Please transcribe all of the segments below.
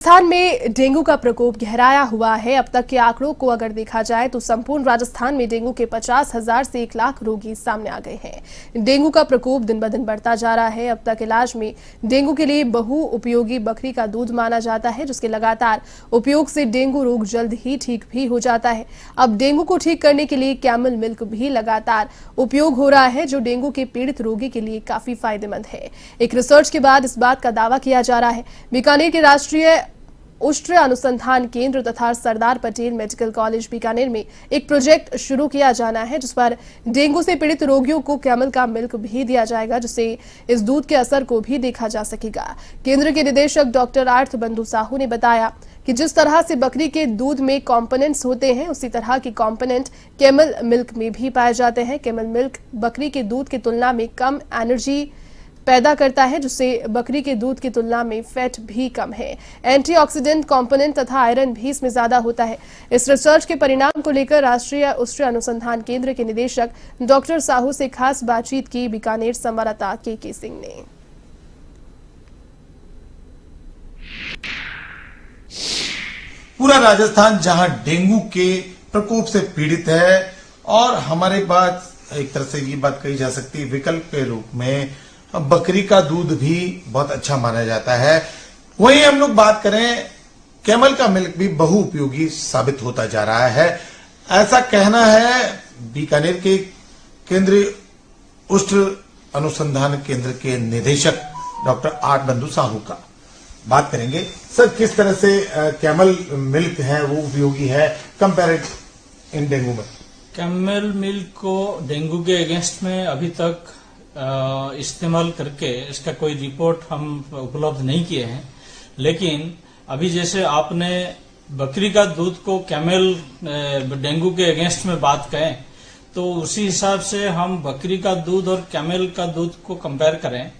राजस्थान में डेंगू का प्रकोप गहराया हुआ है। अब तक के आंकड़ों को अगर देखा जाए तो संपूर्ण राजस्थान में डेंगू के 50,000 से 1 लाख रोगी सामने आ गए हैं। डेंगू का प्रकोप दिन ब दिन बढ़ता जा रहा है। अब तक इलाज में डेंगू के लिए बहु उपयोगी बकरी का दूध माना जाता है, जिसके लगातार उपयोग से डेंगू रोग जल्द ही ठीक भी हो जाता है। अब डेंगू को ठीक करने के लिए कैमल मिल्क भी लगातार उपयोग हो रहा है, जो डेंगू के पीड़ित रोगी के लिए काफी फायदेमंद है। एक रिसर्च के बाद इस बात का दावा किया जा रहा है। बीकानेर के राष्ट्रीय उष्ण अनुसंधान केंद्र तथा सरदार पटेल मेडिकल कॉलेज बीकानेर में एक प्रोजेक्ट शुरू किया जाना है, जिस पर डेंगू से पीड़ित रोगियों को कैमल का मिल्क भी दिया जाएगा, जिससे इस दूध के असर को भी देखा जा सकेगा। केंद्र के निदेशक डॉक्टर आर्थ बंधु साहू ने बताया कि जिस तरह से बकरी के दूध में कंपोनेंट्स होते हैं, उसी तरह के कंपोनेंट कैमल मिल्क में भी पाए जाते हैं। कैमल मिल्क बकरी के दूध की तुलना में कम एनर्जी पैदा करता है, जिससे बकरी के दूध की तुलना में फैट भी कम है। एंटीऑक्सीडेंट कंपोनेंट तथा आयरन भी इसमें ज्यादा होता है। इस रिसर्च के परिणाम को लेकर राष्ट्रीय उष्ण अनुसंधान केंद्र के निदेशक डॉक्टर साहू से खास बातचीत की बीकानेर संवाददाता के सिंह ने। पूरा राजस्थान जहां डेंगू के प्रकोप से पीड़ित है और हमारे पास एक तरह से ये बात कही जा सकती है विकल्प के रूप में बकरी का दूध भी बहुत अच्छा माना जाता है। वहीं हम लोग बात करें, कैमल का मिल्क भी बहुउपयोगी साबित होता जा रहा है, ऐसा कहना है बीकानेर के केंद्रीय उष्ण अनुसंधान केंद्र के निदेशक डॉक्टर आर्थ बंधु साहू का। बात करेंगे सर, किस तरह से कैमल मिल्क है वो उपयोगी है कंपेरेड इन डेंगू में। कैमल मिल्क को डेंगू के अगेंस्ट में अभी तक इस्तेमाल करके इसका कोई रिपोर्ट हम उपलब्ध नहीं किए हैं, लेकिन अभी जैसे आपने बकरी का दूध को कैमल डेंगू के अगेंस्ट में बात करें, तो उसी हिसाब से हम बकरी का दूध और कैमल का दूध को कंपेयर करें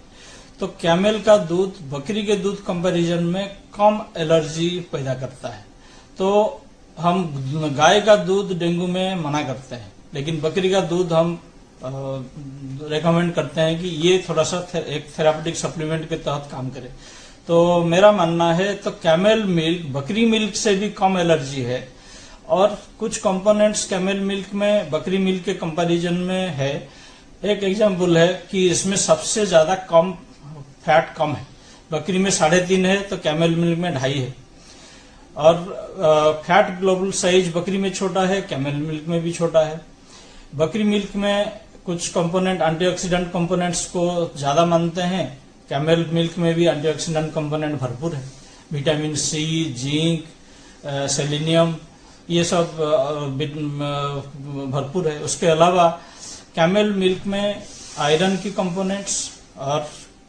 तो कैमल का दूध बकरी के दूध कंपैरिजन में कम एलर्जी पैदा करता है। तो हम गाय का दूध डेंगू में मना करते हैं, लेकिन बकरी का दूध हम रेकमेंड करते हैं कि ये थोड़ा सा एक थेरापेटिक सप्लीमेंट के तहत काम करे। तो मेरा मानना है तो कैमल मिल्क बकरी मिल्क से भी कम एलर्जी है, और कुछ कंपोनेंट्स कैमल मिल्क में बकरी मिल्क के कंपैरिजन में है। एक एग्जांपल है कि इसमें सबसे ज्यादा कम फैट कम है, बकरी में 3.5 है तो कैमल मिल्क में 2.5 है, और फैट ग्लोबल साइज बकरी में छोटा है, कैमल मिल्क में भी छोटा है। बकरी मिल्क में कुछ कंपोनेंट एंटीऑक्सीडेंट कंपोनेंट्स को ज्यादा मानते हैं, कैमल मिल्क में भी एंटीऑक्सीडेंट कंपोनेंट भरपूर है, विटामिन सी, जिंक, सेलेनियम, ये सब भरपूर है। उसके अलावा कैमल मिल्क में आयरन की कंपोनेंट्स और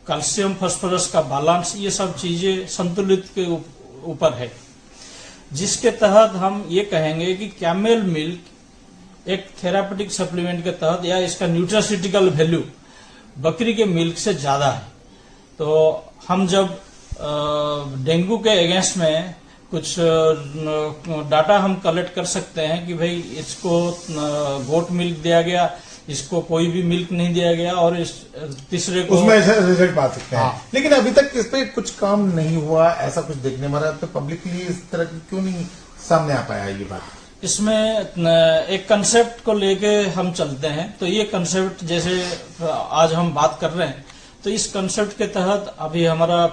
कैल्शियम फास्फोरस का बैलेंस, ये सब चीजें संतुलित के ऊपर है, जिसके तहत हम ये कहेंगे कि कैमल मिल्क एक थेरापेटिक सप्लीमेंट के तहत या इसका न्यूट्रास्यूटिकल वैल्यू बकरी के मिल्क से ज्यादा है। तो हम जब डेंगू के अगेंस्ट में कुछ डाटा हम कलेक्ट कर सकते हैं कि भाई इसको गोट मिल्क दिया गया, इसको कोई भी मिल्क नहीं दिया गया, और इस तीसरे को उसमें ऐसा रिजल्ट पा सकते हैं। लेकिन अभी तक इस पे कुछ काम नहीं हुआ, ऐसा कुछ देखने में रहा, तो पब्लिकली इस तरह की क्यों नहीं सामने आ पाया ये बात। इसमें एक कंसेप्ट को लेके हम चलते हैं। तो ये कंसेप्ट जैसे आज हम बात कर रहे हैं, तो इस कंसेप्ट के तहत अभी हमारा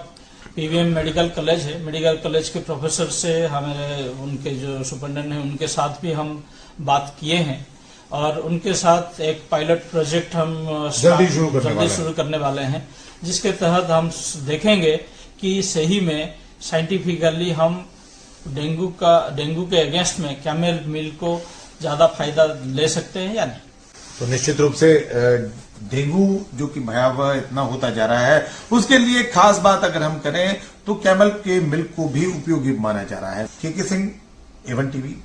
पीवीएम मेडिकल कॉलेज है, मेडिकल कॉलेज के प्रोफेसर से हमारे उनके जो सुपरिटेंडेंट हैं उनके साथ भी हम बात किए हैं, और उनके साथ एक पायलट प्रोजेक्ट हम जल्दी शुरू करने वाले हैं, जिसके तहत हम देखेंगे कि सही में साइंटिफिकली हम डेंगू के अगेंस्ट में कैमल मिल्क को ज्यादा फायदा ले सकते हैं या नहीं। तो निश्चित रूप से डेंगू जो कि भयावह इतना होता जा रहा है, उसके लिए खास बात अगर हम करें तो कैमल के मिल्क को भी उपयोगी माना जा रहा है। के सिंह, A1 TV।